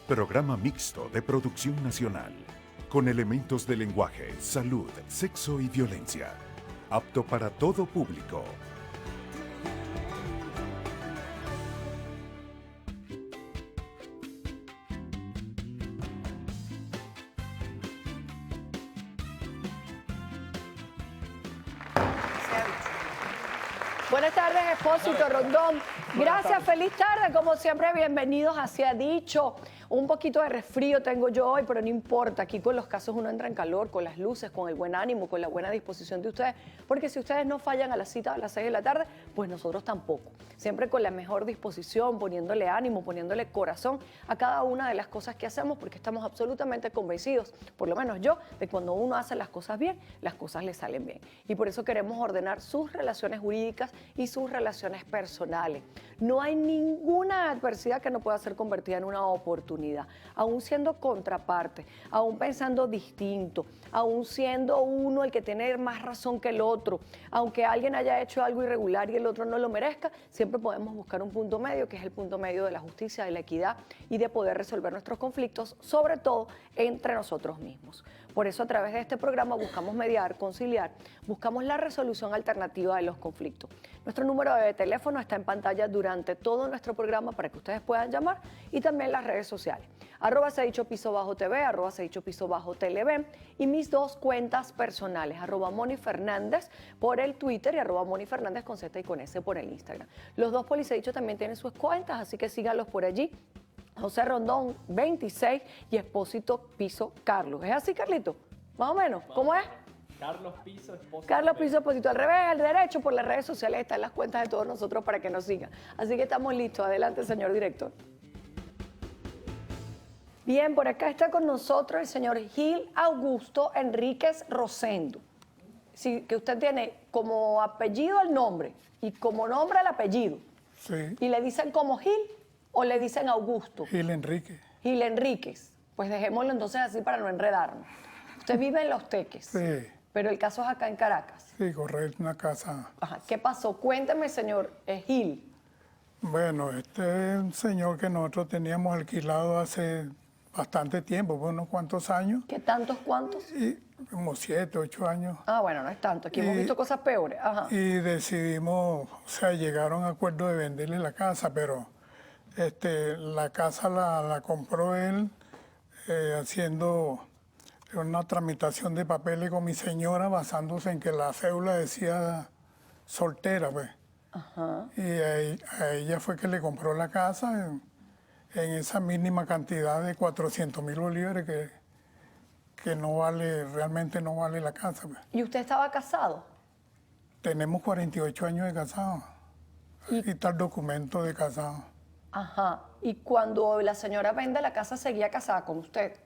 Programa mixto de producción nacional, con elementos de lenguaje, salud, sexo y violencia. Apto para todo público. Buenas tardes, Expósito Rondón. Gracias, feliz tarde. Como siempre, bienvenidos a Se ha Dicho. Un poquito de resfrío tengo yo hoy, pero no importa. Aquí con los casos uno entra en calor, con las luces, con el buen ánimo, con la buena disposición de ustedes. Porque si ustedes no fallan a la cita a las 6 de la tarde, pues nosotros tampoco. Siempre con la mejor disposición, poniéndole ánimo, poniéndole corazón a cada una de las cosas que hacemos, porque estamos absolutamente convencidos, por lo menos yo, de cuando uno hace las cosas bien, las cosas le salen bien. Y por eso queremos ordenar sus relaciones jurídicas y sus relaciones personales. No hay ninguna adversidad que no pueda ser convertida en una oportunidad, aún siendo contraparte, aún pensando distinto, aún siendo uno el que tiene más razón que el otro, aunque alguien haya hecho algo irregular y el otro no lo merezca, siempre podemos buscar un punto medio, que es el punto medio de la justicia, de la equidad y de poder resolver nuestros conflictos, sobre todo entre nosotros mismos. Por eso a través de este programa buscamos mediar, conciliar, buscamos la resolución alternativa de los conflictos. Nuestro número de teléfono está en pantalla durante todo nuestro programa para que ustedes puedan llamar y también las redes sociales. @Se ha dicho piso bajo TV, @se ha dicho piso bajo TLV y mis dos cuentas personales, @Moni Fernández por el Twitter y @Moni Fernández con Z y con S por el Instagram. Los dos Poli Se ha dicho también tienen sus cuentas, así que síganlos por allí. José Rondón 26 y Expósito Piso Carlos. ¿Es así, Carlito? Más o menos. ¿Cómo es? Carlos Piso, Expósito. Carlos Piso, Expósito. Al revés, al derecho, por las redes sociales están las cuentas de todos nosotros para que nos sigan. Así que estamos listos. Adelante, señor director. Bien, por acá está con nosotros el señor Gil Augusto Enríquez Rosendo. Sí, que usted tiene como apellido el nombre y como nombre el apellido. Sí, ¿Y le dicen como Gil o le dicen Augusto? Gil Enrique. Gil Enríquez. Pues dejémoslo entonces así para no enredarnos. Usted vive en Los Teques, Sí, pero el caso es acá en Caracas. sí, correcto, una casa. Ajá. ¿Qué pasó? Cuénteme, señor Gil. Bueno, este es un señor que nosotros teníamos alquilado hace bastante tiempo, pues, unos cuantos años, ¿Qué tantos cuántos? y como 7, 8 años, Ah, bueno, no es tanto. Aquí hemos visto cosas peores. Ajá. y decidimos, o sea, llegaron a acuerdo de venderle la casa, pero la casa la compró él haciendo una tramitación de papeles con mi señora basándose en que la cédula decía soltera, pues. Ajá. Y a ella fue que le compró la casa en esa mínima cantidad de 400.000 bolívares que no vale, realmente no vale la casa, pues. ¿Y usted estaba casado? Tenemos 48 años de casado. Aquí está el documento de casado. Ajá. ¿Y cuando la señora vende la casa seguía casada con usted?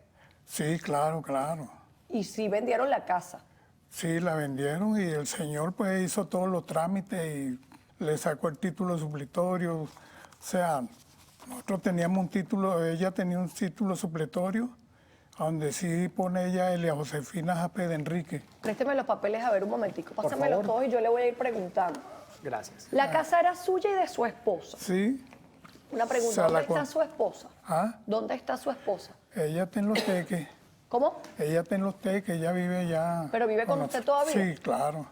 Sí, claro, claro. Y sí vendieron la casa. Sí, la vendieron y el señor pues hizo todos los trámites y le sacó el título supletorio. O sea, nosotros teníamos un título, ella tenía un título supletorio, donde sí pone ella Elia Josefina Jape de Enrique. Présteme los papeles a ver un momentico. Por Pásamelo favor. todos y yo le voy a ir preguntando. Gracias. La casa era suya y de su esposa. Sí. Una pregunta, O sea, ¿dónde la está con- su esposa? ¿Ah? ¿Dónde está su esposa? Ella está en Los Teques. ¿Cómo? Ella está en Los Teques, ella vive ya. ¿Pero vive con usted todavía? Sí, claro.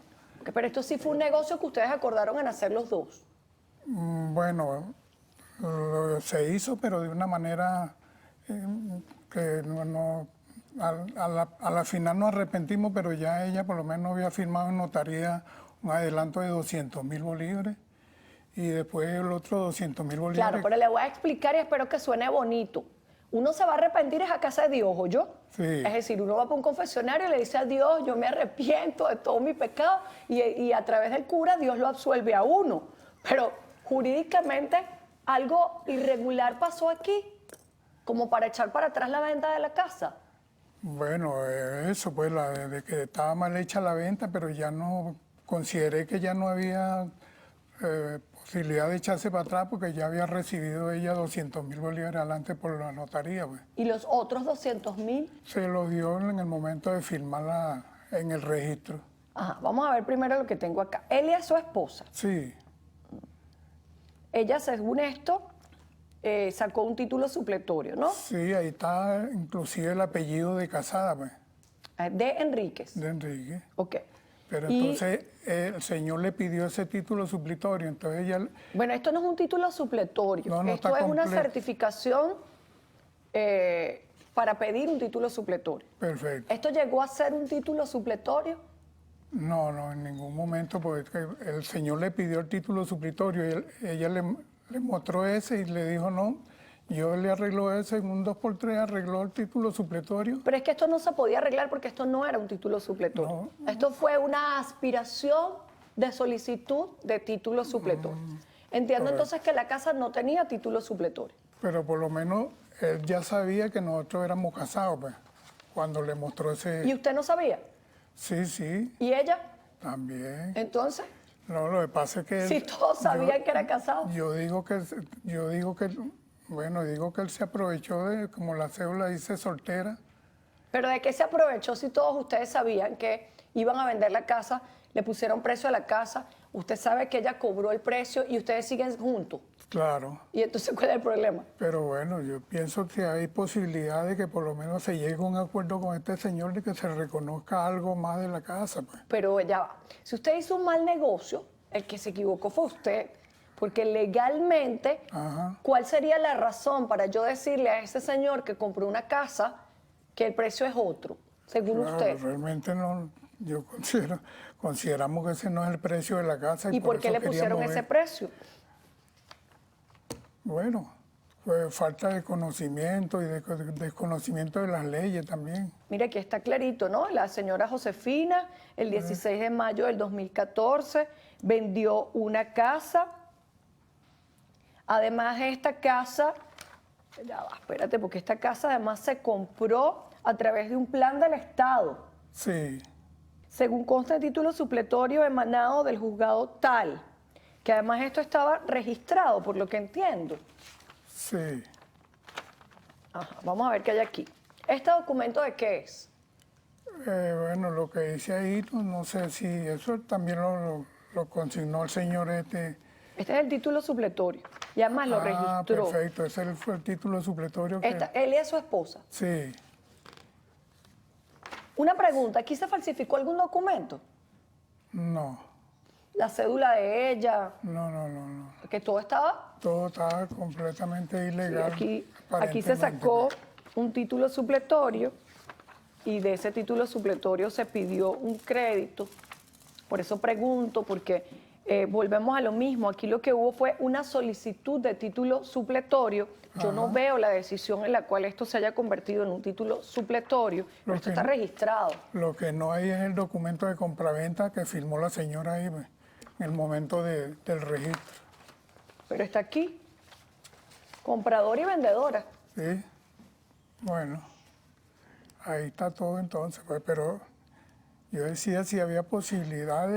Pero esto sí fue un negocio que ustedes acordaron en hacer los dos. Bueno, se hizo, pero de una manera que a la final nos arrepentimos, pero ya ella por lo menos había firmado en notaría un adelanto de 200.000 bolívares y después el otro 200.000 bolívares. Claro, pero le voy a explicar y espero que suene bonito. Uno se va a arrepentir es a casa de Dios, ¿o yo? Sí. Es decir, uno va para un confesionario y le dice a Dios, yo me arrepiento de todo mi pecado y a través del cura Dios lo absuelve a uno. Pero jurídicamente algo irregular pasó aquí, como para echar para atrás la venta de la casa. Bueno, eso, pues, de que estaba mal hecha la venta, pero ya no, consideré que ya no había posibilidad de echarse para atrás porque ya había recibido ella 200.000 bolívares adelante por la notaría, pues. ¿Y los otros 200.000? Se lo dio en el momento de firmarla en el registro. Ajá, vamos a ver primero lo que tengo acá. Elia es su esposa. Sí, Ella, según esto, sacó un título supletorio, ¿no? Sí, ahí está inclusive el apellido de Casada, pues, De Enríquez. de Enrique. Ok. Pero Y, entonces el señor le pidió ese título supletorio, entonces ella, bueno, esto no es un título supletorio. No, no Esto está es una completo. certificación para pedir un título supletorio. perfecto. ¿Esto llegó a ser un título supletorio? No, no, en ningún momento, porque el señor le pidió el título supletorio y ella le mostró ese y le dijo no. Yo le arreglo ese, en un 2x3 arregló el título supletorio. Pero es que esto no se podía arreglar porque esto no era un título supletorio. Esto fue una aspiración de solicitud de título supletorio. Entiendo entonces que la casa no tenía título supletorio. Pero por lo menos él ya sabía que nosotros éramos casados, pues, cuando le mostró ¿Y ese... usted no sabía? Sí, sí, ¿Y ella? también. Entonces, No, lo que pasa es que... él- si todos sabían que era casado. Yo digo que, bueno, digo que él se aprovechó de, como la cédula dice, soltera. Pero ¿de qué se aprovechó si todos ustedes sabían que iban a vender la casa, le pusieron precio a la casa, usted sabe que ella cobró el precio y ustedes siguen juntos? Claro, ¿Y entonces cuál es el problema? pero bueno, yo pienso que hay posibilidad de que por lo menos se llegue a un acuerdo con este señor de que se reconozca algo más de la casa, pues. Pero ya va. Si usted hizo un mal negocio, el que se equivocó fue usted. Porque legalmente, Ajá. ¿cuál sería la razón para yo decirle a ese señor que compró una casa que el precio es otro, según Claro, usted? realmente no, consideramos que ese no es el precio de la casa. ¿Y por qué eso le pusieron queríamos ese ver. precio? Bueno, fue falta de conocimiento y de desconocimiento de las leyes también. Mire, aquí está clarito, ¿no? La señora Josefina, el 16 de mayo del 2014, vendió una casa. Además, esta casa, ya va, espérate, porque esta casa además se compró a través de un plan del Estado, Sí, según consta en título supletorio emanado del juzgado tal, que además esto estaba registrado, por lo que entiendo. sí. Ajá, vamos a ver qué hay aquí. ¿Este documento de qué es? Bueno, lo que dice ahí, no sé si eso también lo consignó el señor este. Este es el título supletorio y además lo registró. Perfecto, ese fue el título supletorio que... Él y a su esposa. Sí, Una pregunta, ¿aquí se falsificó algún documento? no, La cédula de ella, no. que todo estaba... Todo estaba completamente Sí, ilegal. aquí se sacó un título supletorio y de ese título supletorio se pidió un crédito. Por eso pregunto, porque volvemos a lo mismo. Aquí lo que hubo fue una solicitud de título supletorio. Yo no veo la decisión en la cual esto se haya convertido en un título supletorio, pero esto está registrado. Lo que no hay es el documento de compraventa que firmó la señora ahí, pues, en el momento del registro. Pero está aquí. Compradora y vendedora. Sí, bueno, ahí está todo entonces, pues, pero yo decía si había posibilidad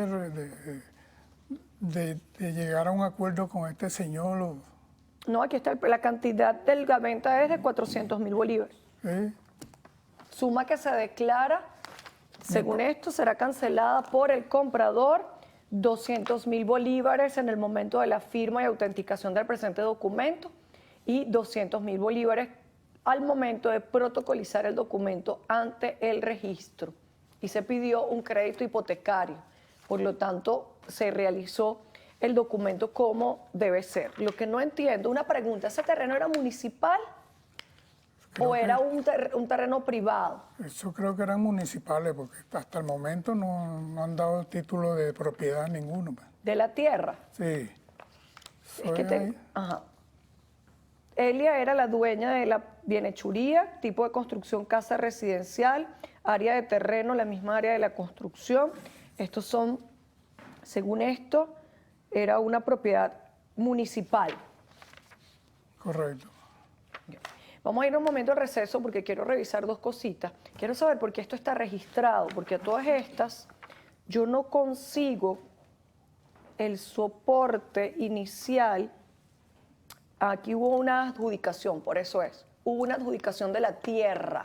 de llegar a un acuerdo con este señor. No, aquí está la cantidad de la venta es de 400.000 bolívares. ¿Sí? Suma que se declara, según esto, será cancelada por el comprador, 200.000 bolívares en el momento de la firma y autenticación del presente documento y 200.000 bolívares al momento de protocolizar el documento ante el registro. Y se pidió un crédito hipotecario. Por lo tanto, se realizó el documento como debe ser. Lo que no entiendo, una pregunta, ¿ese terreno era municipal o era un terreno privado? Eso creo que eran municipales, porque hasta el momento no han dado título de propiedad ninguno, pues. ¿De la tierra? Sí. Es que ajá. Elia era la dueña de la bienhechuría, tipo de construcción casa residencial, área de terreno, la misma área de la construcción. Estos son, según esto, era una propiedad municipal. Correcto. Vamos a ir un momento al receso porque quiero revisar dos cositas. Quiero saber por qué esto está registrado, porque a todas estas yo no consigo el soporte inicial. Aquí hubo una adjudicación, por eso es. Hubo una adjudicación de la tierra.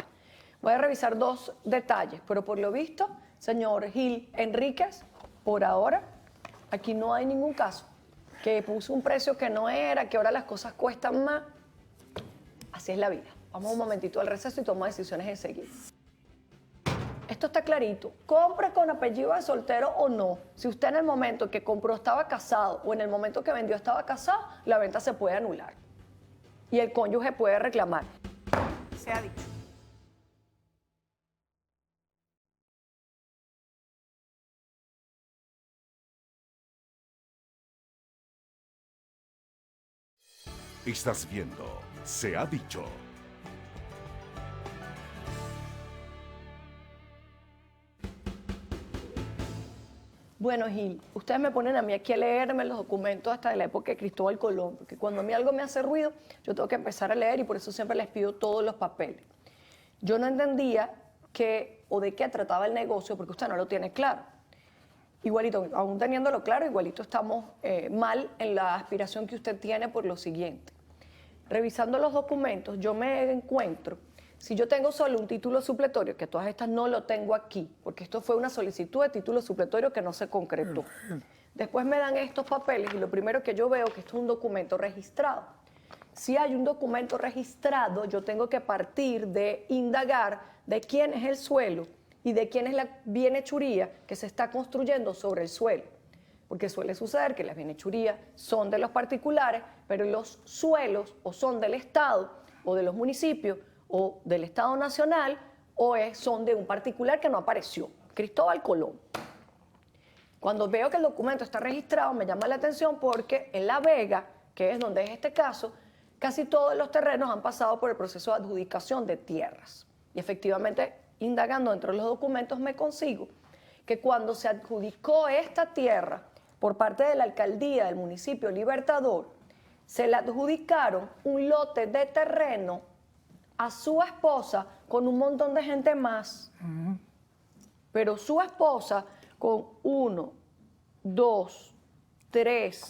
Voy a revisar dos detalles, pero por lo visto, señor Gil Enríquez, por ahora, aquí no hay ningún caso que puso un precio que no era, que ahora las cosas cuestan más. Así es la vida. Vamos un momentito al receso y toma decisiones enseguida. Esto está clarito. Compre con apellido de soltero o no. Si usted en el momento que compró estaba casado o en el momento que vendió estaba casado, la venta se puede anular. Y el cónyuge puede reclamar. Se ha dicho. Estás viendo Se ha dicho. Bueno, Gil, ustedes me ponen a mí aquí a leerme los documentos hasta de la época de Cristóbal Colón, porque cuando a mí algo me hace ruido, yo tengo que empezar a leer y por eso siempre les pido todos los papeles. Yo no entendía qué o de qué trataba el negocio porque usted no lo tiene claro. Igualito, aún teniéndolo claro, igualito estamos mal en la aspiración que usted tiene por lo siguiente. Revisando los documentos, yo me encuentro, si yo tengo solo un título supletorio, que todas estas no lo tengo aquí, porque esto fue una solicitud de título supletorio que no se concretó. Después me dan estos papeles y lo primero que yo veo es que esto es un documento registrado. Si hay un documento registrado, yo tengo que partir de indagar de quién es el suelo y de quién es la bienhechuría que se está construyendo sobre el suelo. Porque suele suceder que las bienhechurías son de los particulares, pero los suelos o son del Estado o de los municipios o del Estado Nacional o son de un particular que no apareció, Cristóbal Colón. Cuando veo que el documento está registrado me llama la atención porque en La Vega, que es donde es este caso, casi todos los terrenos han pasado por el proceso de adjudicación de tierras. Y efectivamente, indagando dentro de los documentos me consigo que cuando se adjudicó esta tierra por parte de la alcaldía del municipio Libertador, se le adjudicaron un lote de terreno a su esposa con un montón de gente más. Pero su esposa con 1, 2, 3,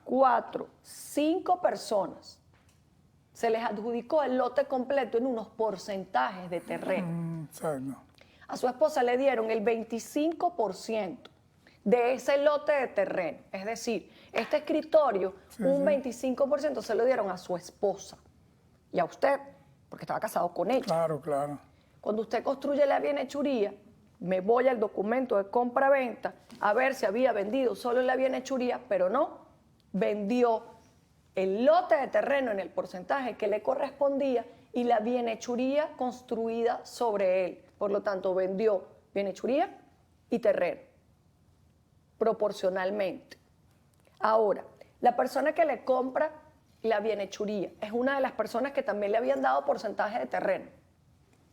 4, 5 personas. Se les adjudicó el lote completo en unos porcentajes de terreno. A su esposa le dieron el 25% de ese lote de terreno. Es decir, este escritorio, un 25% se lo dieron a su esposa y a usted, porque estaba casado con ella. Claro, claro. Cuando usted construye la bienhechuría, me voy al documento de compra-venta a ver si había vendido solo la bienhechuría, pero no, vendió el lote de terreno en el porcentaje que le correspondía y la bienhechuría construida sobre él. Por lo tanto, vendió bienhechuría y terreno, proporcionalmente. Ahora, la persona que le compra la bienhechuría es una de las personas que también le habían dado porcentaje de terreno.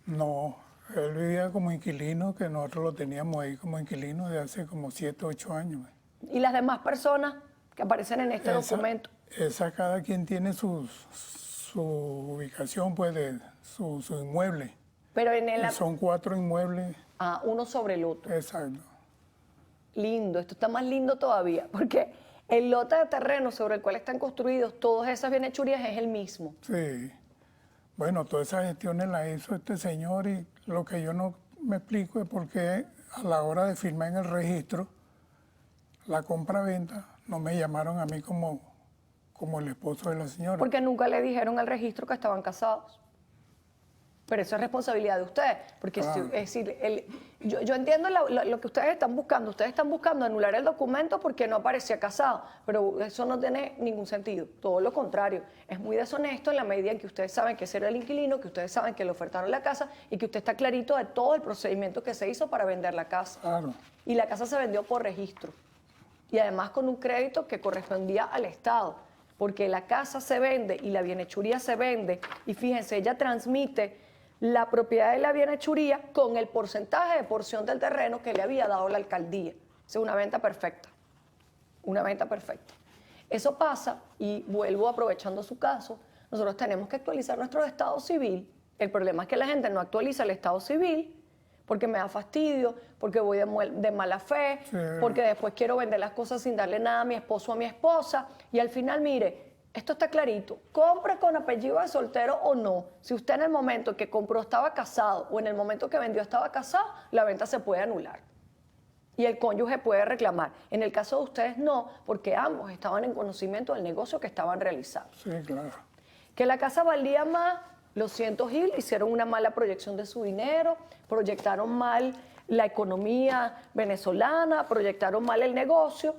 No, él vivía como inquilino, que nosotros lo teníamos ahí como inquilino de hace como 7, 8 años. ¿Y las demás personas que aparecen en este documento? Cada quien tiene su ubicación, pues, de su inmueble. Pero en son 4 inmuebles. Ah, uno sobre el otro. Exacto. Lindo, esto está más lindo todavía, porque el lote de terreno sobre el cual están construidos todas esas bienhechurías es el mismo. Sí. Bueno, todas esas gestiones las hizo este señor y lo que yo no me explico es por qué a la hora de firmar en el registro la compra-venta no me llamaron a mí como el esposo de la señora. Porque nunca le dijeron al registro que estaban casados. Pero eso es responsabilidad de ustedes. Porque, claro, es decir, yo entiendo lo que ustedes están buscando. Ustedes están buscando anular el documento porque no aparecía casado. Pero eso no tiene ningún sentido. Todo lo contrario. Es muy deshonesto en la medida en que ustedes saben que ese era el inquilino, que ustedes saben que le ofertaron la casa y que usted está clarito de todo el procedimiento que se hizo para vender la casa. Claro. Y la casa se vendió por registro. Y además con un crédito que correspondía al Estado. Porque la casa se vende y la bienhechuría se vende. Y fíjense, ella transmite la propiedad de la bienhechuría con el porcentaje de porción del terreno que le había dado la alcaldía. Es una venta perfecta. Una venta perfecta. Eso pasa, y vuelvo aprovechando su caso, nosotros tenemos que actualizar nuestro estado civil. El problema es que la gente no actualiza el estado civil porque me da fastidio, porque voy de mala fe, sí, porque después quiero vender las cosas sin darle nada a mi esposo o a mi esposa. Y al final, mire, esto está clarito. Compre con apellido de soltero o no. Si usted en el momento que compró estaba casado o en el momento que vendió estaba casado, la venta se puede anular. Y el cónyuge puede reclamar. En el caso de ustedes no, porque ambos estaban en conocimiento del negocio que estaban realizando. Sí, claro. Que la casa valía más, lo siento Gil, hicieron una mala proyección de su dinero, proyectaron mal la economía venezolana, proyectaron mal el negocio.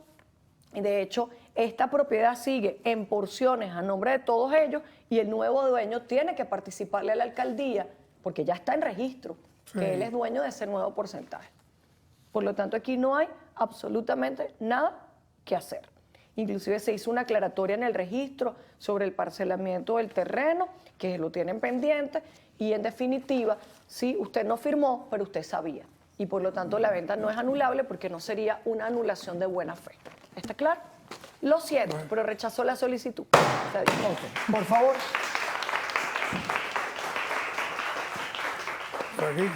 Y de hecho, esta propiedad sigue en porciones a nombre de todos ellos y el nuevo dueño tiene que participarle a la alcaldía porque ya está en registro, que él es dueño de ese nuevo porcentaje. Por lo tanto, aquí no hay absolutamente nada que hacer. Inclusive se hizo una aclaratoria en el registro sobre el parcelamiento del terreno, que lo tienen pendiente, y en definitiva, sí, usted no firmó, pero usted sabía. Y por lo tanto la venta no es anulable porque no sería una anulación de buena fe. ¿Está claro? Lo siento, pero rechazó la solicitud. Por favor.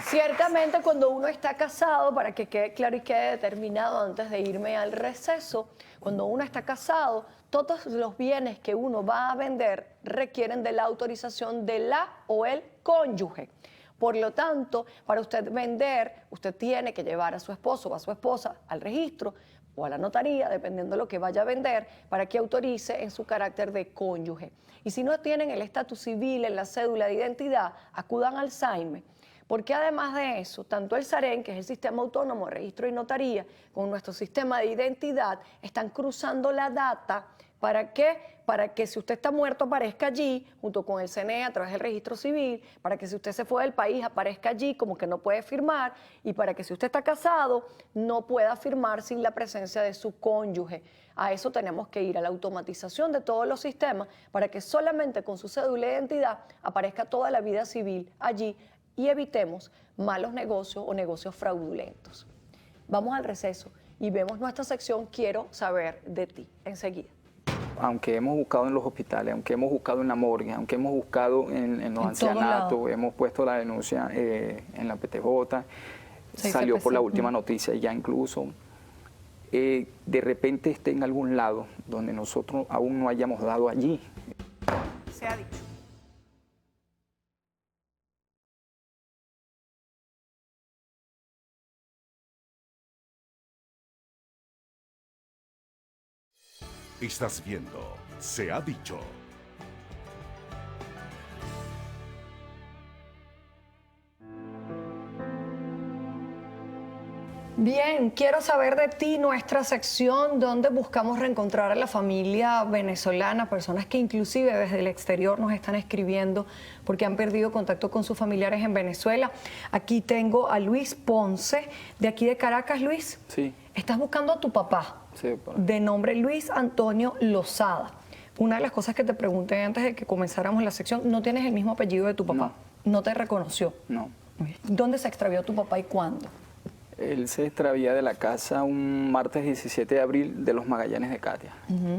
Ciertamente cuando uno está casado, para que quede claro y quede determinado antes de irme al receso, cuando uno está casado, todos los bienes que uno va a vender requieren de la autorización de la o el cónyuge. Por lo tanto, para usted vender, usted tiene que llevar a su esposo o a su esposa al registro o a la notaría, dependiendo de lo que vaya a vender, para que autorice en su carácter de cónyuge. Y si no tienen el estatus civil en la cédula de identidad, acudan al SAIME. Porque además de eso, tanto el SAREN, que es el Sistema Autónomo de Registro y Notaría, con nuestro sistema de identidad, están cruzando la data. ¿Para qué? Para que si usted está muerto aparezca allí, junto con el CNE a través del registro civil, para que si usted se fue del país aparezca allí como que no puede firmar, y para que si usted está casado no pueda firmar sin la presencia de su cónyuge. A eso tenemos que ir, a la automatización de todos los sistemas, para que solamente con su cédula de identidad aparezca toda la vida civil allí, y evitemos malos negocios o negocios fraudulentos. Vamos al receso y vemos nuestra sección Quiero saber de ti enseguida. Aunque hemos buscado en los hospitales, aunque hemos buscado en la morgue, aunque hemos buscado en los ancianatos, hemos puesto la denuncia en la PTJ, salió por la última noticia ya incluso, de repente esté en algún lado donde nosotros aún no hayamos dado allí. Se ha dicho. Estás viendo Se ha dicho. Bien, quiero saber de ti, nuestra sección donde buscamos reencontrar a la familia venezolana, personas que inclusive desde el exterior nos están escribiendo porque han perdido contacto con sus familiares en Venezuela. Aquí tengo a Luis Ponce, de aquí de Caracas. Luis, Sí. estás buscando a tu papá, Sí, de nombre Luis Antonio Lozada. Una de las cosas que te pregunté antes de que comenzáramos la sección, ¿no tienes el mismo apellido de tu papá? ¿No te reconoció? No. ¿Dónde se extravió tu papá y cuándo? Él se extravía de la casa un martes 17 de abril de los Magallanes de Catia.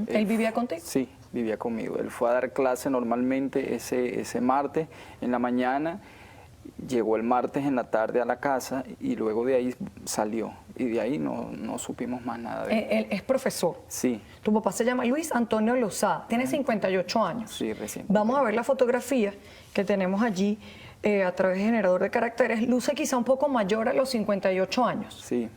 ¿Él vivía contigo? Sí, vivía conmigo. Él fue a dar clase normalmente ese martes en la mañana, llegó el martes en la tarde a la casa y luego de ahí salió. Y de ahí no supimos más nada de él. Él es profesor. Sí. Tu papá se llama Luis Antonio Lozada, tiene 58 años. Sí, recién. Vamos a ver la fotografía que tenemos allí a través de generador de caracteres. Luce quizá un poco mayor a los 58 años. Sí.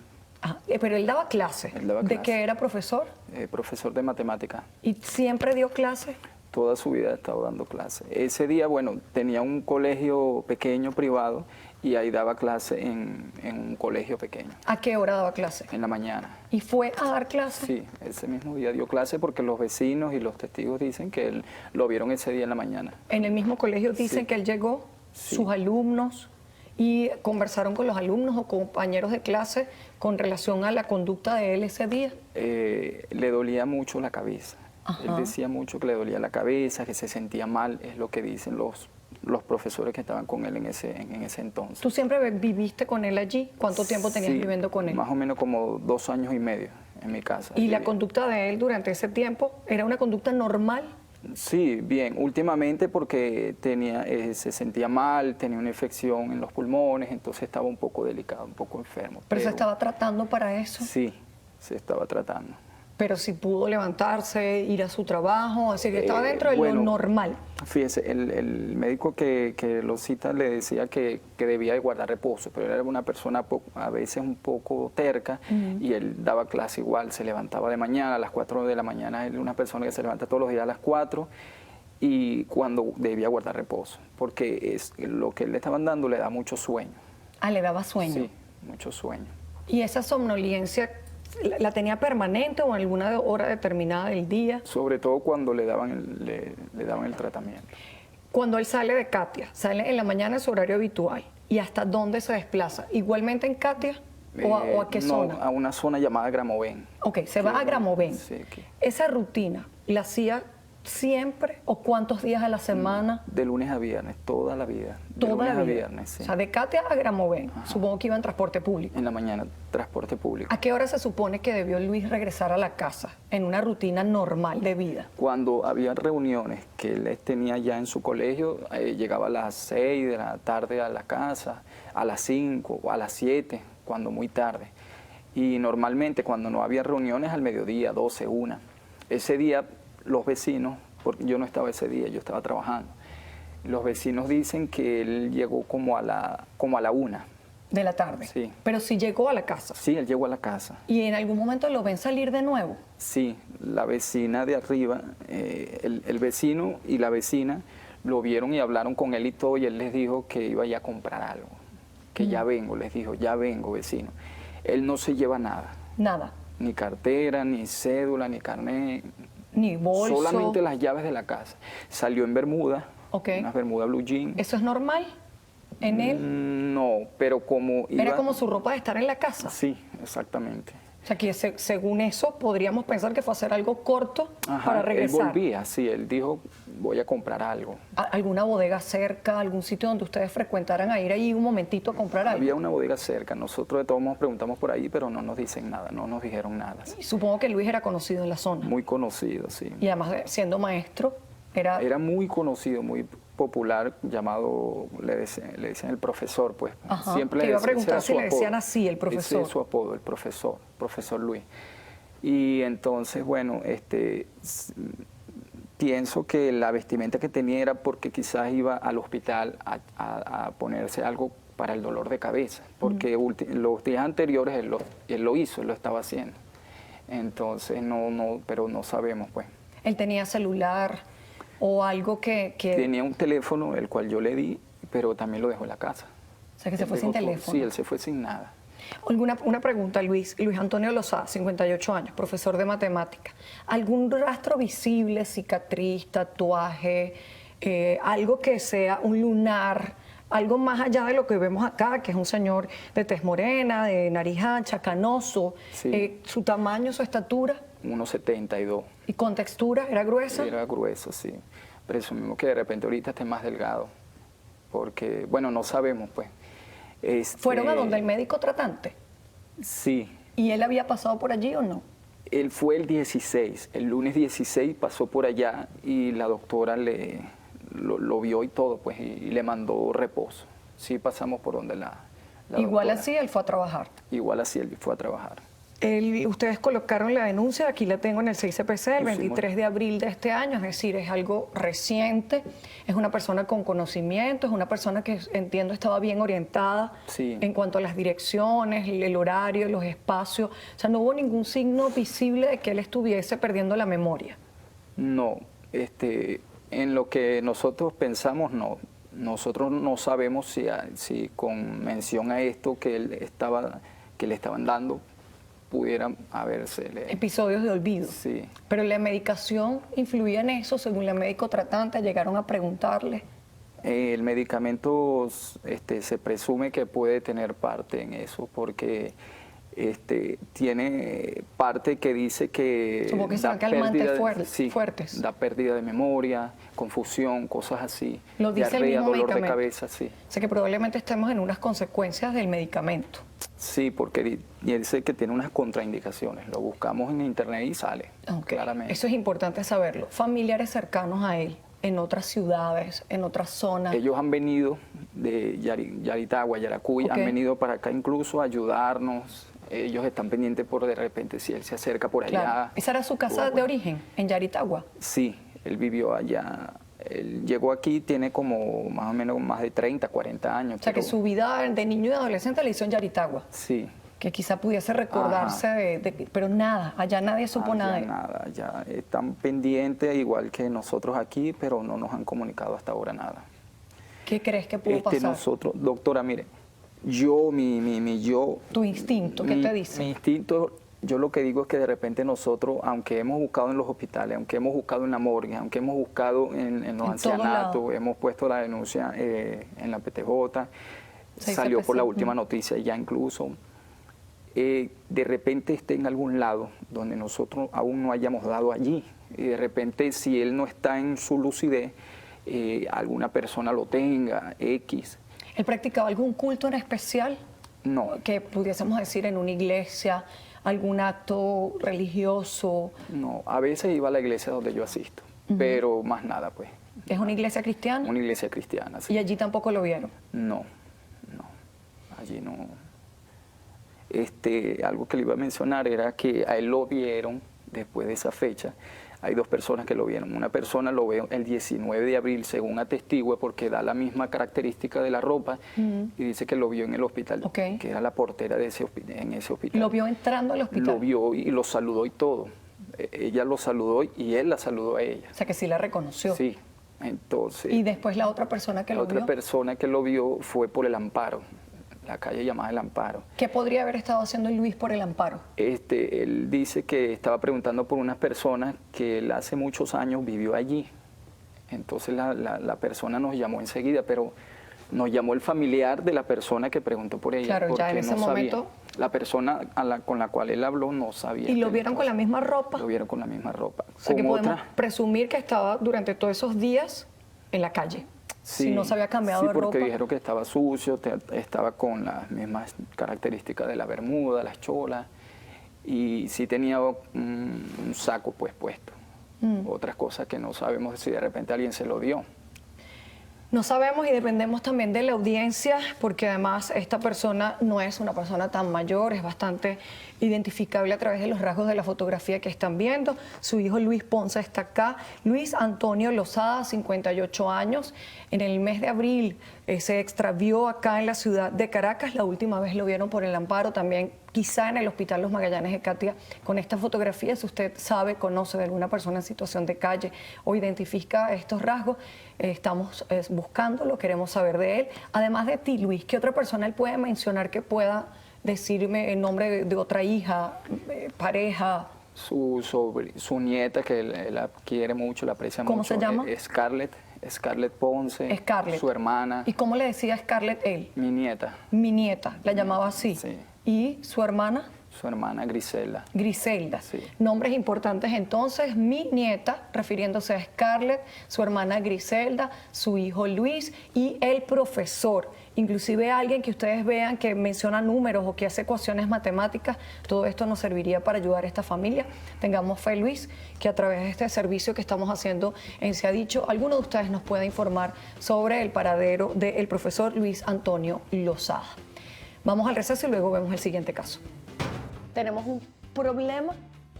Pero él daba clase. Él daba ¿De clase. qué era profesor? Profesor de matemática. ¿Y siempre dio clase? Toda su vida ha estado dando clase. Ese día, bueno, tenía un colegio pequeño, privado, y ahí daba clase en un colegio pequeño, ¿A qué hora daba clase? en la mañana. ¿Y fue a dar clase? Sí, ese mismo día dio clase porque los vecinos y los testigos dicen que él lo vieron ese día en la mañana. En el mismo colegio dicen Sí. que él llegó, Sí. sus alumnos, y conversaron con los alumnos o compañeros de clase con relación a la conducta de él ese día. Le dolía mucho la cabeza. Ajá. Él decía mucho que le dolía la cabeza, que se sentía mal, es lo que dicen los profesores que estaban con él en ese entonces. ¿Tú siempre viviste con él allí? ¿Cuánto tiempo tenías Sí, viviendo con él? Más o menos como 2 años y medio en mi casa. ¿Y la vivía. conducta de él durante ese tiempo era una conducta normal? Sí, bien. Últimamente porque se sentía mal, tenía una infección en los pulmones, entonces estaba un poco delicado, un poco enfermo. ¿Pero se estaba tratando para eso? Sí, se estaba tratando. Pero si pudo levantarse, ir a su trabajo, así que estaba dentro de bueno, lo normal. Fíjese, el médico que lo cita le decía que debía de guardar reposo, pero él era una persona a veces un poco terca y él daba clase igual, se levantaba de mañana a las 4 de la mañana, él es una persona que se levanta todos los días a las 4 y cuando debía guardar reposo, porque lo que le estaban dando le da mucho sueño. Ah, le daba sueño. Sí, mucho sueño. ¿Y esa somnolencia la tenía permanente o en alguna hora determinada del día? Sobre todo cuando le daban el tratamiento. Cuando él sale de Katia, sale en la mañana en su horario habitual, ¿y hasta dónde se desplaza? ¿Igualmente en Katia o a qué zona? No, a una zona llamada Gramovén. Ok, se va a Gramovén. Sí, aquí. ¿Esa rutina la hacía siempre o cuántos días a la semana? De lunes a viernes, toda la vida. De Toda lunes la a vida. viernes, sí. O sea, de Katia a Gramovén. Supongo que iba en transporte público. En la mañana, transporte público. ¿A qué hora se supone que debió Luis regresar a la casa en una rutina normal de vida? Cuando había reuniones que él tenía ya en su colegio, llegaba a las 6 de la tarde a la casa, a las 5 o a las 7, cuando muy tarde. Y normalmente cuando no había reuniones al mediodía, 12, 1. Ese día los vecinos, porque yo no estaba ese día, yo estaba trabajando, los vecinos dicen que él llegó como a la 1. De la tarde. Sí. Pero sí llegó a la casa. Sí, él llegó a la casa. ¿Y en algún momento lo ven salir de nuevo? Sí, la vecina de arriba, el vecino y la vecina lo vieron y hablaron con él y todo, y él les dijo que iba ya a comprar algo, que ya vengo, les dijo, ya vengo, vecino. Él no se lleva nada, Nada. ni cartera, ni cédula, ni carnet, Ni bolso. solamente las llaves de la casa. Salió en bermuda, Ok. unas bermudas blue jean. ¿Eso es normal en él? No, pero como iba... Era como su ropa de estar en la casa. Sí, exactamente. O sea, que según eso podríamos pensar que fue a hacer algo corto Ajá, para él regresar. volvía, sí, él dijo, voy a comprar algo. ¿Alguna bodega cerca, algún sitio donde ustedes frecuentaran a ir ahí un momentito a comprar algo? Había una bodega cerca, nosotros de todos modos preguntamos por ahí, pero no nos dicen nada, no nos dijeron nada. Y supongo que Luis era conocido en la zona. Muy conocido, sí. Y además siendo maestro, Era muy conocido, muy popular, llamado, le decían el profesor, pues. Ajá, Siempre te le iba a decían, preguntar ese si era le su decían apodo. así, el profesor. Ese es su apodo, el profesor Luis. Y entonces, bueno, pienso que la vestimenta que tenía era porque quizás iba al hospital a ponerse algo para el dolor de cabeza, porque los días anteriores él lo hizo, él lo estaba haciendo. Entonces, pero no sabemos, pues. Él tenía celular o algo que... Tenía un teléfono, el cual yo le di, pero también lo dejó en la casa. O sea, que se Él fue sin dejó todo. teléfono. Sí, él se fue sin nada. Una pregunta, Luis Antonio Lozada, 58 años, profesor de matemática. ¿Algún rastro visible, cicatriz, tatuaje, algo que sea un lunar, algo más allá de lo que vemos acá, que es un señor de tez morena, de nariz ancha, canoso, Sí. su tamaño, su estatura 1,72. y con textura, era gruesa? Era grueso, sí. Presumimos que de repente ahorita esté más delgado, porque, bueno, no sabemos, pues. ¿Fueron a donde el médico tratante? Sí. ¿Y él había pasado por allí o no? Él fue el 16, el lunes 16 pasó por allá y la doctora lo vio y todo, pues, y le mandó reposo. Sí pasamos por donde la Igual doctora. así él fue a trabajar. Igual así él fue a trabajar. Ustedes colocaron la denuncia, aquí la tengo en el 6CPC, el 23 de abril de este año, es decir, es algo reciente, es una persona con conocimiento, es una persona que entiendo estaba bien orientada Sí. en cuanto a las direcciones, el horario, los espacios, o sea, no hubo ningún signo visible de que él estuviese perdiendo la memoria. No, en lo que nosotros pensamos, no. Nosotros no sabemos si con mención a esto que le estaban dando, pudiera haberse... Episodios de olvido. Sí. Pero la medicación influía en eso, según el médico tratante, llegaron a preguntarle. El medicamento se presume que puede tener parte en eso, porque tiene parte que dice que Supongo que serán calmantes fuertes. da pérdida de memoria, confusión, cosas así. Lo dice el diarrea, mismo dolor de medicamento. cabeza, sí. O sea que probablemente estemos en unas consecuencias del medicamento. Sí, porque dice que tiene unas contraindicaciones. Lo buscamos en internet y sale, Ok, claramente. eso es importante saberlo. Familiares cercanos a él, en otras ciudades, en otras zonas. Ellos han venido de Yaritagua, Yaracuy, Ok. han venido para acá incluso a ayudarnos. Ellos están pendientes por de repente si él se acerca por allá. Claro. ¿Esa era su casa de origen, en Yaritagua? Sí, él vivió allá. Él llegó aquí, tiene como más o menos más de 30, 40 años. O sea que pero- su vida de niño y adolescente la hizo en Yaritagua. Sí, que quizá pudiese recordarse pero nada, allá nadie supo nada. Allá nada, ya están pendientes igual que nosotros aquí, pero no nos han comunicado hasta ahora nada. ¿Qué crees que pudo pasar? Nosotros, doctora, mire, yo... ¿Tu instinto qué te dice? Mi instinto, yo lo que digo es que de repente nosotros, aunque hemos buscado en los hospitales, aunque hemos buscado en la morgue, aunque hemos buscado en los ancianatos, hemos puesto la denuncia en la PTJ, salió por la última noticia ya incluso, de repente esté en algún lado donde nosotros aún no hayamos dado allí, y de repente si él no está en su lucidez, alguna persona lo tenga, X. ¿Él practicaba algún culto en especial? No. Que pudiésemos decir en una iglesia, algún acto religioso. No, a veces iba a la iglesia donde yo asisto, pero más nada pues. ¿Es una iglesia cristiana? Una iglesia cristiana, sí. ¿Y allí tampoco lo vieron? No, allí no. Algo que le iba a mencionar era que a él lo vieron después de esa fecha. Hay dos personas que lo vieron. Una persona lo veo el 19 de abril, según atestigue, porque da la misma característica de la ropa y dice que lo vio en el hospital, que era la portera de en ese hospital. ¿Lo vio entrando al hospital? Lo vio y lo saludó y todo. Ella lo saludó y él la saludó a ella. O sea, que sí la reconoció. Sí, entonces... ¿Y después la otra persona que lo vio? La otra persona que lo vio fue por el Amparo, la calle llamada El Amparo. ¿Qué podría haber estado haciendo Luis por el Amparo? Él dice que estaba preguntando por unas personas que él hace muchos años vivió allí. Entonces la persona nos llamó enseguida, pero nos llamó el familiar de la persona que preguntó por ella. Claro, porque ya en ese momento... La persona con la cual él habló no sabía. ¿Y lo vieron con la misma ropa? Lo vieron con la misma ropa. O sea, que podemos presumir que estaba durante todos esos días en la calle. Sí, si no se había cambiado de ropa. Sí, porque dijeron que estaba sucio, estaba con las mismas características de la bermuda, las cholas, y sí tenía un saco pues puesto. Otras cosas que no sabemos si de repente alguien se lo dio. No sabemos y dependemos también de la audiencia, porque además esta persona no es una persona tan mayor, es bastante identificable a través de los rasgos de la fotografía que están viendo. Su hijo Luis Ponce está acá. Luis Antonio Lozada, 58 años. En el mes de abril se extravió acá en la ciudad de Caracas. La última vez lo vieron por el Amparo, también quizá en el Hospital Los Magallanes de Catia. Con esta fotografía, si usted sabe, conoce de alguna persona en situación de calle o identifica estos rasgos, estamos buscándolo, queremos saber de él. Además de ti, Luis, ¿qué otra persona él puede mencionar que pueda decirme el nombre de otra hija, pareja? Su nieta, que él la quiere mucho, la aprecia mucho. ¿Cómo se llama? Scarlett Ponce. Scarlett. Su hermana. ¿Y cómo le decía Scarlett él? Mi nieta. Mi nieta, la llamaba así. Sí. ¿Y su hermana? Su hermana Griselda. Griselda. Sí. Nombres importantes entonces, mi nieta, refiriéndose a Scarlett, su hermana Griselda, su hijo Luis y el profesor. Inclusive alguien que ustedes vean que menciona números o que hace ecuaciones matemáticas, todo esto nos serviría para ayudar a esta familia. Tengamos fe, Luis, que a través de este servicio que estamos haciendo en Se ha Dicho, alguno de ustedes nos pueda informar sobre el paradero del profesor Luis Antonio Lozada. Vamos al receso y luego vemos el siguiente caso. Tenemos un problema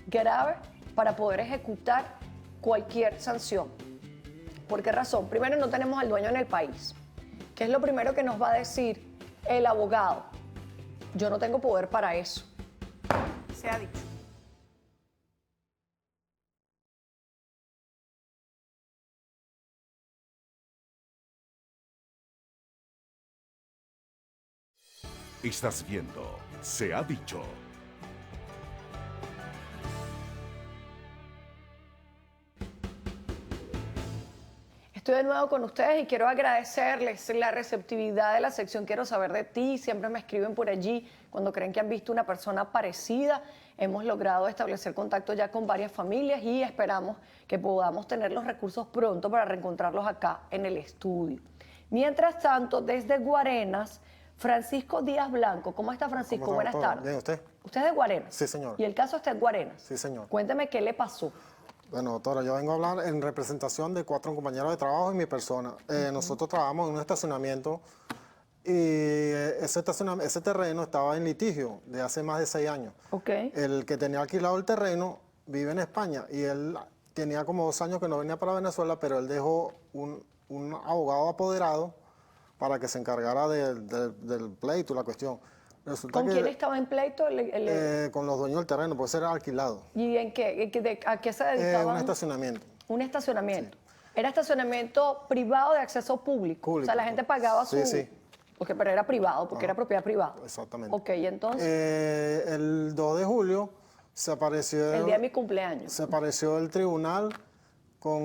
grave para poder ejecutar cualquier sanción. ¿Por qué razón? Primero, no tenemos al dueño en el país. ¿Qué es lo primero que nos va a decir el abogado? Yo no tengo poder para eso. Se ha dicho. Estás viendo Se ha Dicho. Estoy de nuevo con ustedes y quiero agradecerles la receptividad de la sección Quiero Saber de Ti. Siempre me escriben por allí cuando creen que han visto una persona parecida. Hemos logrado establecer contacto ya con varias familias y esperamos que podamos tener los recursos pronto para reencontrarlos acá en el estudio. Mientras tanto, desde Guarenas, Francisco Díaz Blanco. ¿Cómo está, Francisco? ¿Cómo está, Buenas tardes. Bien, ¿usted? ¿Usted es de Guarenas? Sí, señor. ¿Y el caso está en Guarenas? Sí, señor. Cuénteme qué le pasó. Bueno, doctora, yo vengo a hablar en representación de 4 compañeros de trabajo y mi persona. Nosotros trabajamos en un estacionamiento y ese terreno estaba en litigio de hace más de 6 años. Okay. El que tenía alquilado el terreno vive en España y él tenía como 2 años que no venía para Venezuela, pero él dejó un abogado apoderado para que se encargara del pleito, la cuestión. Resulta ¿Con que, quién estaba en pleito? con los dueños del terreno, porque ese era alquilado. ¿Y en qué? ¿A qué se dedicaban? Un estacionamiento. Un estacionamiento. Era estacionamiento privado de acceso público. O sea, la gente pagaba su... Sí, sí. Porque, pero era privado, porque era propiedad privada. Exactamente. Ok, y entonces, El 2 de julio se apareció... el día de mi cumpleaños. Se apareció el tribunal con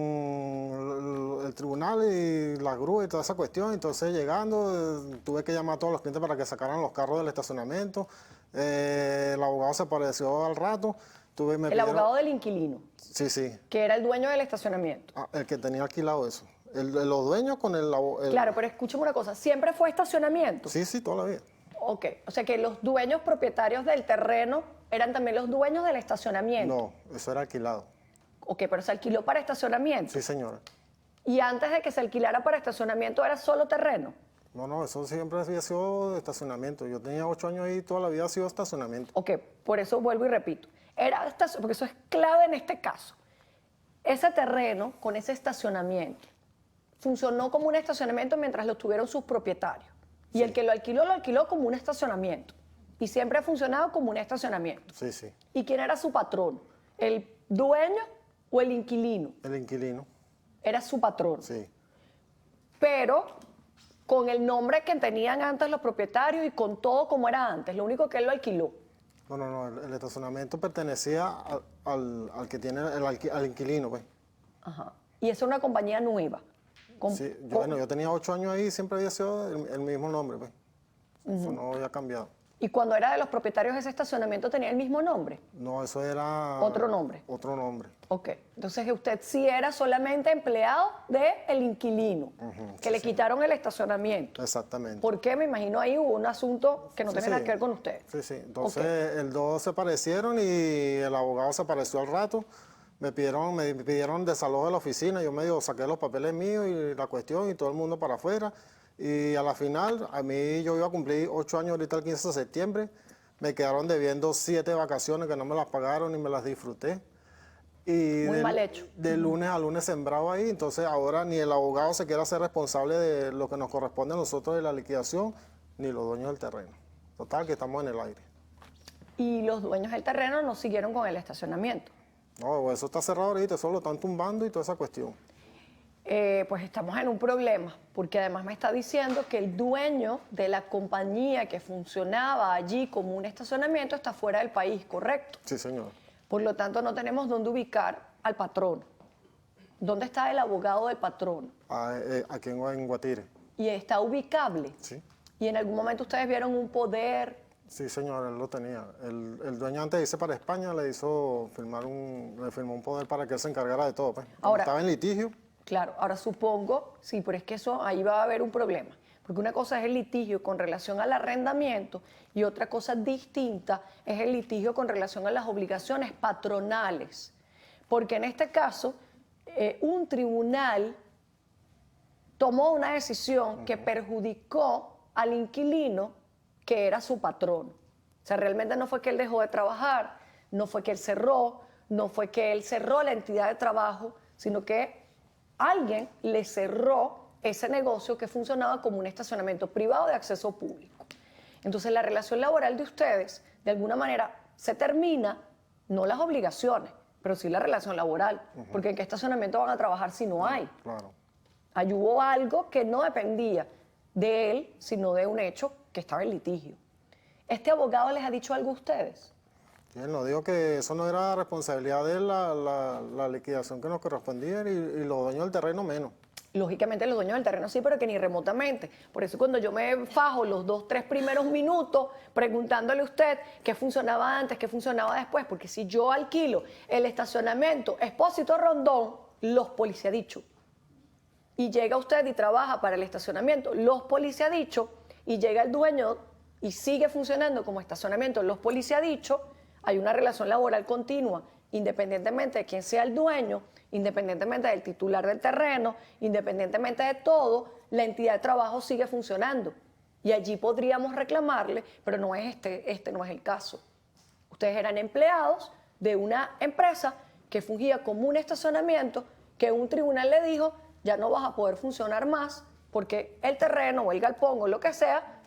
el tribunal y la grúa y toda esa cuestión. Entonces llegando, tuve que llamar a todos los clientes para que sacaran los carros del estacionamiento. El abogado se apareció al rato. El abogado del inquilino, Sí, sí. que era el dueño del estacionamiento. El que tenía alquilado eso. Los dueños con el... Claro, pero escúchame una cosa, ¿siempre fue estacionamiento? Sí, sí, toda la vida. Ok, o sea que los dueños propietarios del terreno eran también los dueños del estacionamiento. No, eso era alquilado. Ok, pero se alquiló para estacionamiento. Sí, señora. Y antes de que se alquilara para estacionamiento era solo terreno. No, eso siempre había sido estacionamiento. Yo tenía 8 años ahí y toda la vida ha sido estacionamiento. Ok, por eso vuelvo y repito. Porque eso es clave en este caso. Ese terreno con ese estacionamiento funcionó como un estacionamiento mientras lo tuvieron sus propietarios. Y el que lo alquiló como un estacionamiento. Y siempre ha funcionado como un estacionamiento. Sí, sí. ¿Y quién era su patrón? ¿El dueño o el inquilino? El inquilino. Era su patrón. Sí. Pero con el nombre que tenían antes los propietarios y con todo como era antes. Lo único que él lo alquiló. No. El estacionamiento pertenecía al que tiene, al inquilino, pues. Ajá. Y esa es una compañía nueva. Sí, yo tenía 8 años ahí y siempre había sido el mismo nombre, pues. Eso no había cambiado. ¿Y cuando era de los propietarios ese estacionamiento tenía el mismo nombre? No, eso era... ¿Otro nombre? Otro nombre. Ok. Entonces usted sí era solamente empleado del inquilino, que le quitaron el estacionamiento. Exactamente. ¿Por qué? Me imagino ahí hubo un asunto que no Sí, tiene sí. nada que ver con usted. Sí, sí. Entonces, el 2 se aparecieron y el abogado se apareció al rato. Me pidieron desalojo de la oficina. Yo medio saqué los papeles míos y la cuestión y todo el mundo para afuera. Y a la final, a mí yo iba a cumplir 8 años ahorita el 15 de septiembre. Me quedaron debiendo 7 vacaciones que no me las pagaron ni me las disfruté. Y Muy mal hecho. De lunes a lunes sembrado ahí. Entonces ahora ni el abogado se quiere hacer responsable de lo que nos corresponde a nosotros de la liquidación, ni los dueños del terreno. Total, que estamos en el aire. Y los dueños del terreno no siguieron con el estacionamiento. No, eso está cerrado ahorita, eso lo están tumbando y toda esa cuestión. Pues estamos en un problema, porque además me está diciendo que el dueño de la compañía que funcionaba allí como un estacionamiento está fuera del país, ¿correcto? Sí, señor. Por lo tanto, no tenemos dónde ubicar al patrón. ¿Dónde está el abogado del patrón? Aquí en Guatire. Y está ubicable. Sí. Y en algún momento ustedes vieron un poder. Sí, señor, él lo tenía. El dueño antes de irse para España le hizo le firmó un poder para que él se encargara de todo. Pues. Ahora, estaba en litigio. Claro, ahora supongo, sí, pero es que eso ahí va a haber un problema. Porque una cosa es el litigio con relación al arrendamiento y otra cosa distinta es el litigio con relación a las obligaciones patronales. Porque en este caso, un tribunal tomó una decisión que perjudicó al inquilino que era su patrón. O sea, realmente no fue que él dejó de trabajar, no fue que él cerró, no fue que él cerró la entidad de trabajo, sino que alguien le cerró ese negocio que funcionaba como un estacionamiento privado de acceso público. Entonces la relación laboral de ustedes, de alguna manera, se termina, no las obligaciones, pero sí la relación laboral, porque ¿en qué estacionamiento van a trabajar si no hay? Claro. Ahí hubo algo que no dependía de él, sino de un hecho que estaba en litigio. ¿Este abogado les ha dicho algo a ustedes? Él nos dijo que eso no era responsabilidad de él, la liquidación que nos correspondía y los dueños del terreno menos. Lógicamente los dueños del terreno sí, pero que ni remotamente. Por eso cuando yo me fajo los 2, 3 primeros minutos preguntándole a usted qué funcionaba antes, qué funcionaba después, porque si yo alquilo el estacionamiento Expósito Rondón, Los Policiadichos, y llega usted y trabaja para el estacionamiento Los Policiadichos, y llega el dueño y sigue funcionando como estacionamiento Los Policiadichos, hay una relación laboral continua, independientemente de quién sea el dueño, independientemente del titular del terreno, independientemente de todo, la entidad de trabajo sigue funcionando. Y allí podríamos reclamarle, pero no es este no es el caso. Ustedes eran empleados de una empresa que fungía como un estacionamiento, que un tribunal le dijo, ya no vas a poder funcionar más, porque el terreno o el galpón o lo que sea,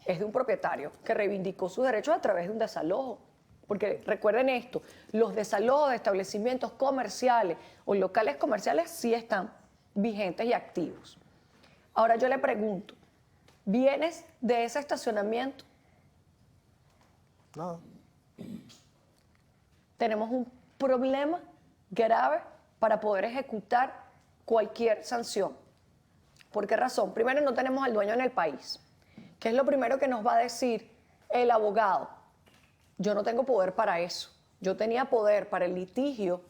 es de un propietario que reivindicó sus derechos a través de un desalojo. Porque recuerden esto, los desalojos de establecimientos comerciales o locales comerciales sí están vigentes y activos. Ahora yo le pregunto, ¿vienes de ese estacionamiento? Nada. Tenemos un problema grave para poder ejecutar cualquier sanción. ¿Por qué razón? Primero, no tenemos al dueño en el país. ¿Qué es lo primero que nos va a decir el abogado? Yo no tengo poder para eso. Yo tenía poder para el litigio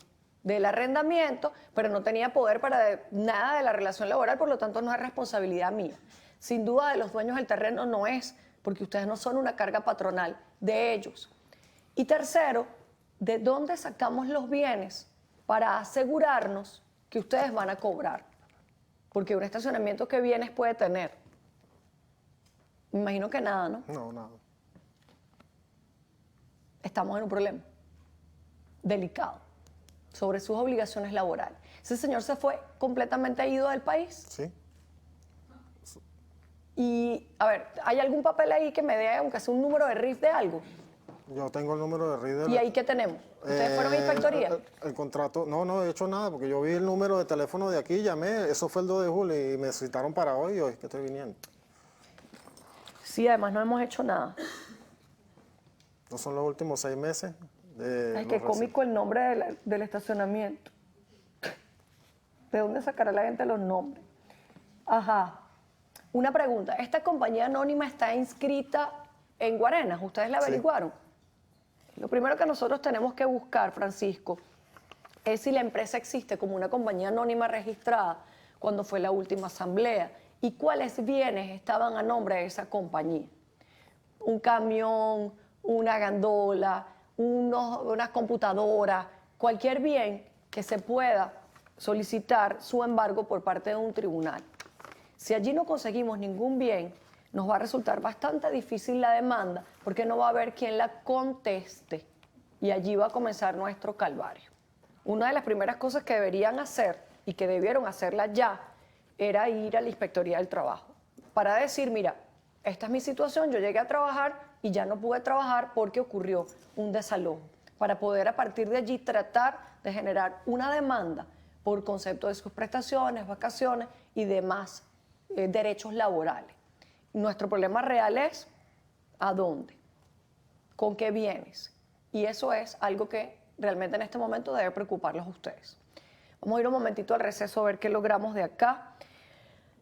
del arrendamiento, pero no tenía poder para nada de la relación laboral, por lo tanto no es responsabilidad mía. Sin duda de los dueños del terreno no es, porque ustedes no son una carga patronal de ellos. Y tercero, ¿de dónde sacamos los bienes para asegurarnos que ustedes van a cobrar? Porque un estacionamiento, ¿qué bienes puede tener? Me imagino que nada, ¿no? No, nada. Estamos en un problema delicado sobre sus obligaciones laborales. Ese señor se fue completamente ido del país. Sí. Y, a ver, ¿hay algún papel ahí que me dé, aunque sea un número de RIF de algo? Yo tengo el número de RIF de ¿Y ahí qué tenemos? ¿Ustedes fueron a inspectoría? El contrato, no he hecho nada, porque yo vi el número de teléfono de aquí, llamé, eso fue el 2 de julio y me citaron para hoy y hoy es que estoy viniendo. Sí, además no hemos hecho nada. Estos son los últimos 6 meses. Ay, qué cómico el nombre del estacionamiento. ¿De dónde sacará la gente los nombres? Ajá. Una pregunta. ¿Esta compañía anónima está inscrita en Guarenas? ¿Ustedes la averiguaron? Lo primero que nosotros tenemos que buscar, Francisco, es si la empresa existe como una compañía anónima registrada cuando fue la última asamblea y cuáles bienes estaban a nombre de esa compañía. Un camión, una gandola, unas computadoras, cualquier bien que se pueda solicitar su embargo por parte de un tribunal. Si allí no conseguimos ningún bien, nos va a resultar bastante difícil la demanda porque no va a haber quien la conteste y allí va a comenzar nuestro calvario. Una de las primeras cosas que deberían hacer y que debieron hacerla ya era ir a la Inspectoría del Trabajo para decir, mira, esta es mi situación, yo llegué a trabajar y ya no pude trabajar porque ocurrió un desalojo, para poder a partir de allí tratar de generar una demanda por concepto de sus prestaciones, vacaciones y demás derechos laborales. Nuestro problema real es ¿a dónde? ¿Con qué bienes? Y eso es algo que realmente en este momento debe preocuparlos a ustedes. Vamos a ir un momentito al receso a ver qué logramos de acá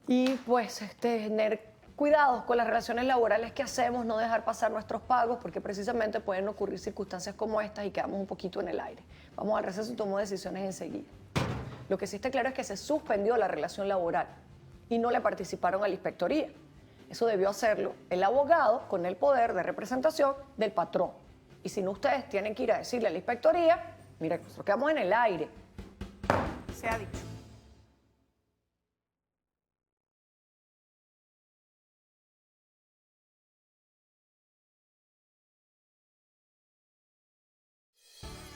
y pues tener cuidados con las relaciones laborales que hacemos, no dejar pasar nuestros pagos porque precisamente pueden ocurrir circunstancias como estas y quedamos un poquito en el aire. Vamos al receso y tomo decisiones enseguida. Lo que sí está claro es que se suspendió la relación laboral y no le participaron a la inspectoría. Eso debió hacerlo el abogado con el poder de representación del patrón. Y si no, ustedes tienen que ir a decirle a la inspectoría, mira, nosotros quedamos en el aire. Se ha dicho.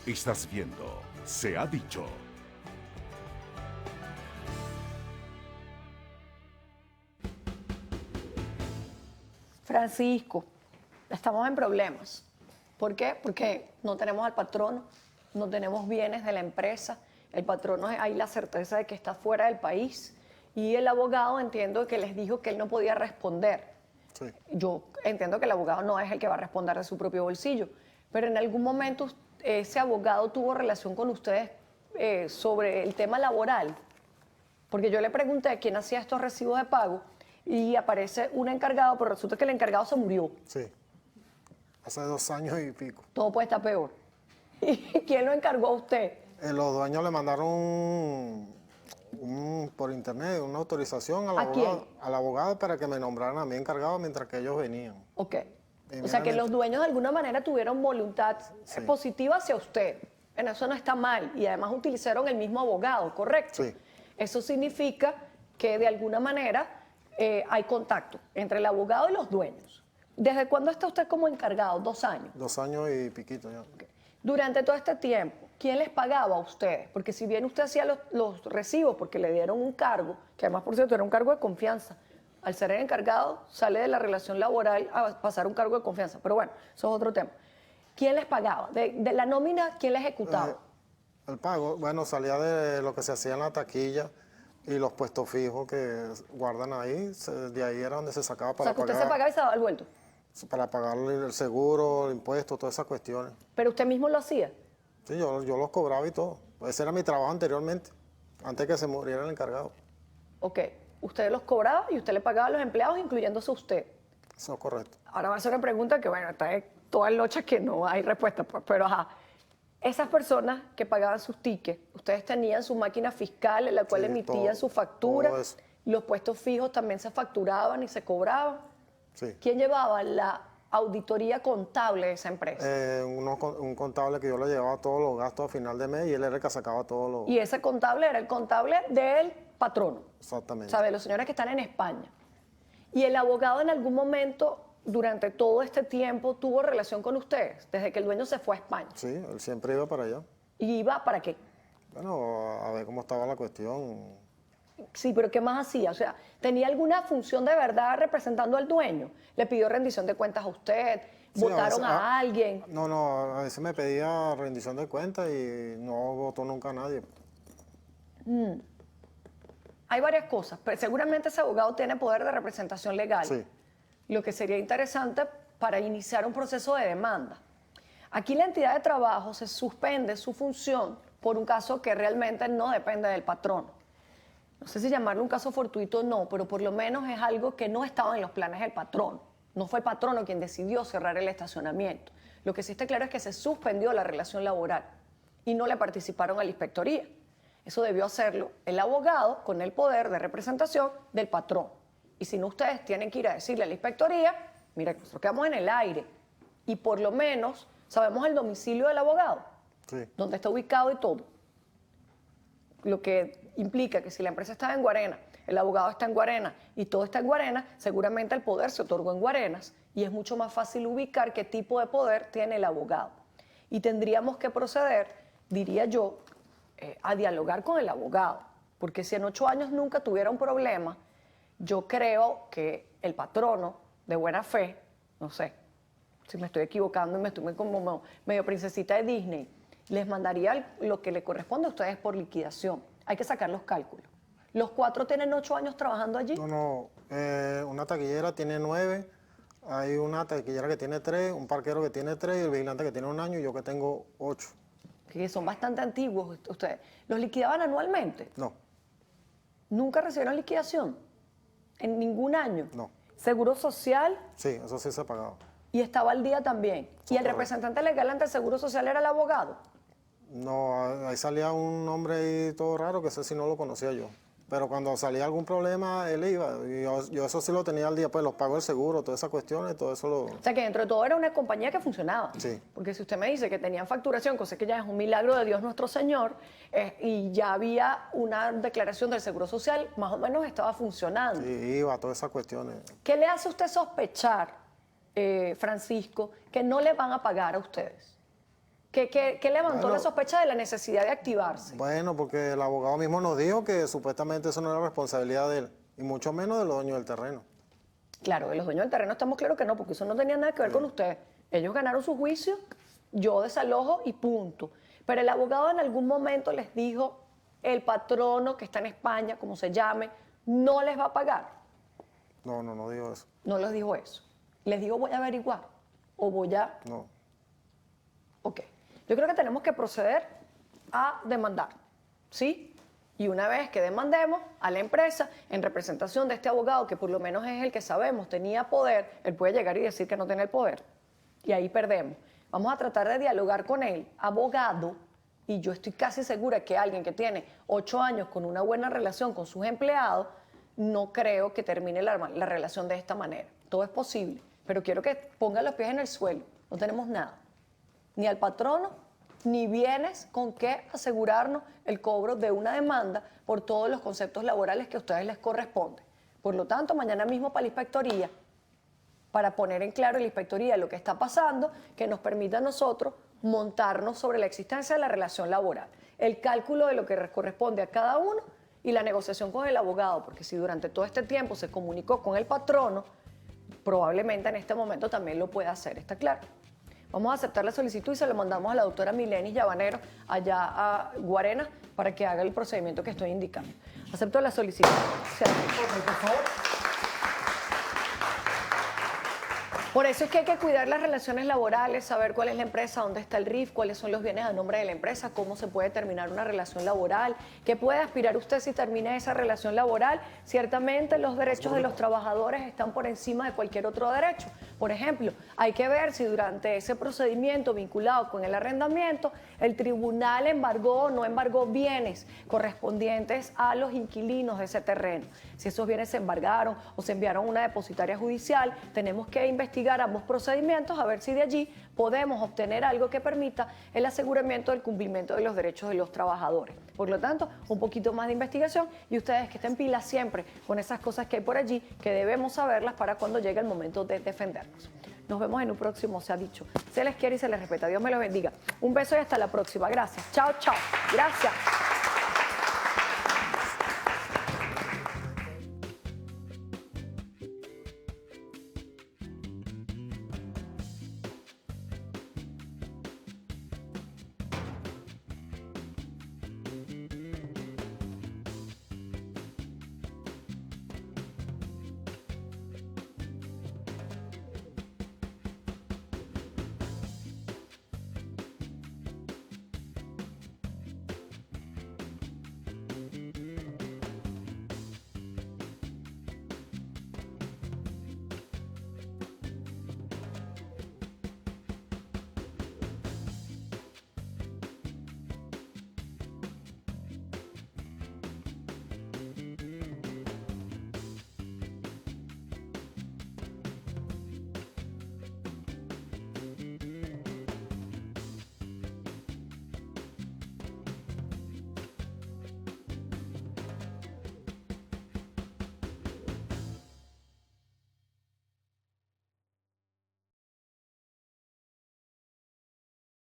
Estás viendo Se ha dicho. Francisco, estamos en problemas. ¿Por qué? Porque no tenemos al patrono, no tenemos bienes de la empresa, el patrono hay la certeza de que está fuera del país y el abogado entiendo que les dijo que él no podía responder. Sí. Yo entiendo que el abogado no es el que va a responder de su propio bolsillo, pero en algún momento ese abogado tuvo relación con ustedes sobre el tema laboral, porque yo le pregunté a quién hacía estos recibos de pago y aparece un encargado, pero resulta que el encargado se murió. Sí. Hace 2 años y pico. Todo puede estar peor. ¿Y quién lo encargó a usted? Los dueños le mandaron por internet una autorización ¿A quién? al abogado para que me nombraran a mí encargado mientras que ellos venían. Ok. O sea que los dueños de alguna manera tuvieron voluntad positiva hacia usted. En eso no está mal. Y además utilizaron el mismo abogado, ¿correcto? Sí. Eso significa que de alguna manera hay contacto entre el abogado y los dueños. ¿Desde cuándo está usted como encargado? 2 años. 2 años y piquito ya. Okay. Durante todo este tiempo, ¿quién les pagaba a ustedes? Porque si bien usted hacía los recibos porque le dieron un cargo, que además, por cierto, era un cargo de confianza, al ser el encargado, sale de la relación laboral a pasar a un cargo de confianza. Pero bueno, eso es otro tema. ¿Quién les pagaba? De la nómina, ¿quién les ejecutaba? El pago, bueno, salía de lo que se hacía en la taquilla y los puestos fijos que guardan ahí, de ahí era donde se sacaba O sea, que usted se pagaba y se daba el vuelto. para pagar el seguro, el impuesto, todas esas cuestiones. Pero usted mismo lo hacía. Sí, yo los cobraba y todo. Ese era mi trabajo anteriormente, antes que se muriera el encargado. Ok, usted los cobraba y usted le pagaba a los empleados, incluyéndose usted. Eso es correcto. Ahora va a ser una pregunta que, bueno, está todas lochas que no hay respuesta, pero ajá. Esas personas que pagaban sus tickets, ustedes tenían su máquina fiscal en la cual Sí, emitían todo, su factura, todo eso. los puestos fijos también se facturaban y se cobraban. Sí. ¿Quién llevaba la auditoría contable de esa empresa? Un contable que yo le llevaba todos los gastos a final de mes y él era el que sacaba todos los... Y ese contable era el contable del patrono. Exactamente. ¿Sabe? Los señores que están en España. Y el abogado en algún momento, durante todo este tiempo, tuvo relación con ustedes, desde que el dueño se fue a España. Sí, él siempre iba para allá. ¿Y iba para qué? Bueno, a ver cómo estaba la cuestión. Sí, pero ¿qué más hacía? O sea, ¿tenía alguna función de verdad representando al dueño? ¿Le pidió rendición de cuentas a usted? Sí, ¿Votaron veces- a alguien? No, a veces me pedía rendición de cuentas y no votó nunca a nadie. Hay varias cosas, pero seguramente ese abogado tiene poder de representación legal. Sí. Lo que sería interesante para iniciar un proceso de demanda. Aquí la entidad de trabajo se suspende su función por un caso que realmente no depende del patrono. No sé si llamarlo un caso fortuito o no, pero por lo menos es algo que no estaba en los planes del patrono. No fue el patrono quien decidió cerrar el estacionamiento. Lo que sí está claro es que se suspendió la relación laboral y no le participaron a la inspectoría. Eso debió hacerlo el abogado con el poder de representación del patrón. Y si no, ustedes tienen que ir a decirle a la inspectoría, mira, nosotros quedamos en el aire y por lo menos sabemos el domicilio del abogado, Sí. dónde está ubicado y todo. Lo que implica que si la empresa estaba en Guarena, el abogado está en Guarena y todo está en Guarena, seguramente el poder se otorgó en Guarenas y es mucho más fácil ubicar qué tipo de poder tiene el abogado. Y tendríamos que proceder, diría yo, a dialogar con el abogado, porque si en 8 años nunca tuviera un problema, yo creo que el patrono de buena fe, no sé, si me estoy equivocando y me estoy como medio princesita de Disney, les mandaría lo que le corresponde a ustedes por liquidación. Hay que sacar los cálculos. ¿Los 4 tienen 8 años trabajando allí? No, una taquillera tiene 9, hay una taquillera que tiene 3, un parquero que tiene 3 y el vigilante que tiene 1 año y yo que tengo 8. Que son bastante antiguos ustedes. ¿Los liquidaban anualmente? No, ¿Nunca recibieron liquidación? ¿En ningún año? No. ¿Seguro social? sí, eso sí se ha pagado. Y estaba al día también. ¿Y el representante legal ante el Seguro Social era el abogado? No, ahí salía un nombre ahí todo raro que ese sí no lo conocía yo. Pero cuando salía algún problema, él iba. Y yo eso sí lo tenía al día, pues los pagos del seguro, todas esas cuestiones, todo eso lo... O sea que dentro de todo era una compañía que funcionaba. Sí. Porque si usted me dice que tenían facturación, cosa que ya es un milagro de Dios nuestro Señor, y ya había una declaración del Seguro Social, más o menos estaba funcionando. Sí, iba, todas esas cuestiones. ¿Qué le hace a usted sospechar, Francisco, que no le van a pagar a ustedes? ¿Qué levantó Bueno. la sospecha de la necesidad de activarse? Bueno, porque el abogado mismo nos dijo que supuestamente eso no era responsabilidad de él, y mucho menos de los dueños del terreno. Claro, de los dueños del terreno estamos claros que no, porque eso no tenía nada que ver con ustedes. Ellos ganaron su juicio, yo desalojo y punto. Pero el abogado en algún momento les dijo, el patrono que está en España, como se llame, no les va a pagar. No digo eso. No les dijo eso. Les digo, voy a averiguar o voy a... No. Ok. Yo creo que tenemos que proceder a demandar, ¿sí? Y una vez que demandemos a la empresa, en representación de este abogado, que por lo menos es el que sabemos tenía poder, él puede llegar y decir que no tiene el poder. Y ahí perdemos. Vamos a tratar de dialogar con el abogado, y yo estoy casi segura que alguien que tiene 8 años con una buena relación con sus empleados, no creo que termine la relación de esta manera. Todo es posible, pero quiero que ponga los pies en el suelo. No tenemos nada. Ni al patrono, ni bienes con qué asegurarnos el cobro de una demanda por todos los conceptos laborales que a ustedes les corresponde. Por lo tanto, mañana mismo para la inspectoría, para poner en claro en la inspectoría lo que está pasando, que nos permita a nosotros montarnos sobre la existencia de la relación laboral, el cálculo de lo que corresponde a cada uno y la negociación con el abogado, porque si durante todo este tiempo se comunicó con el patrono, probablemente en este momento también lo pueda hacer, ¿está claro? Vamos a aceptar la solicitud y se lo mandamos a la doctora Milenis Llavanero allá a Guarena para que haga el procedimiento que estoy indicando. Acepto la solicitud. Por favor. Por eso es que hay que cuidar las relaciones laborales, saber cuál es la empresa, dónde está el RIF, cuáles son los bienes a nombre de la empresa, cómo se puede terminar una relación laboral, qué puede aspirar usted si termina esa relación laboral. Ciertamente los derechos de los trabajadores están por encima de cualquier otro derecho. Por ejemplo, hay que ver si durante ese procedimiento vinculado con el arrendamiento, el tribunal embargó o no embargó bienes correspondientes a los inquilinos de ese terreno. Si esos bienes se embargaron o se enviaron a una depositaria judicial, tenemos que investigar ambos procedimientos a ver si de allí podemos obtener algo que permita el aseguramiento del cumplimiento de los derechos de los trabajadores. Por lo tanto, un poquito más de investigación y ustedes que estén pilas siempre con esas cosas que hay por allí, que debemos saberlas para cuando llegue el momento de defendernos. Nos vemos en un próximo Se ha Dicho. Se les quiere y se les respeta. Dios me los bendiga. Un beso y hasta la próxima. Gracias. Chao, chao. Gracias.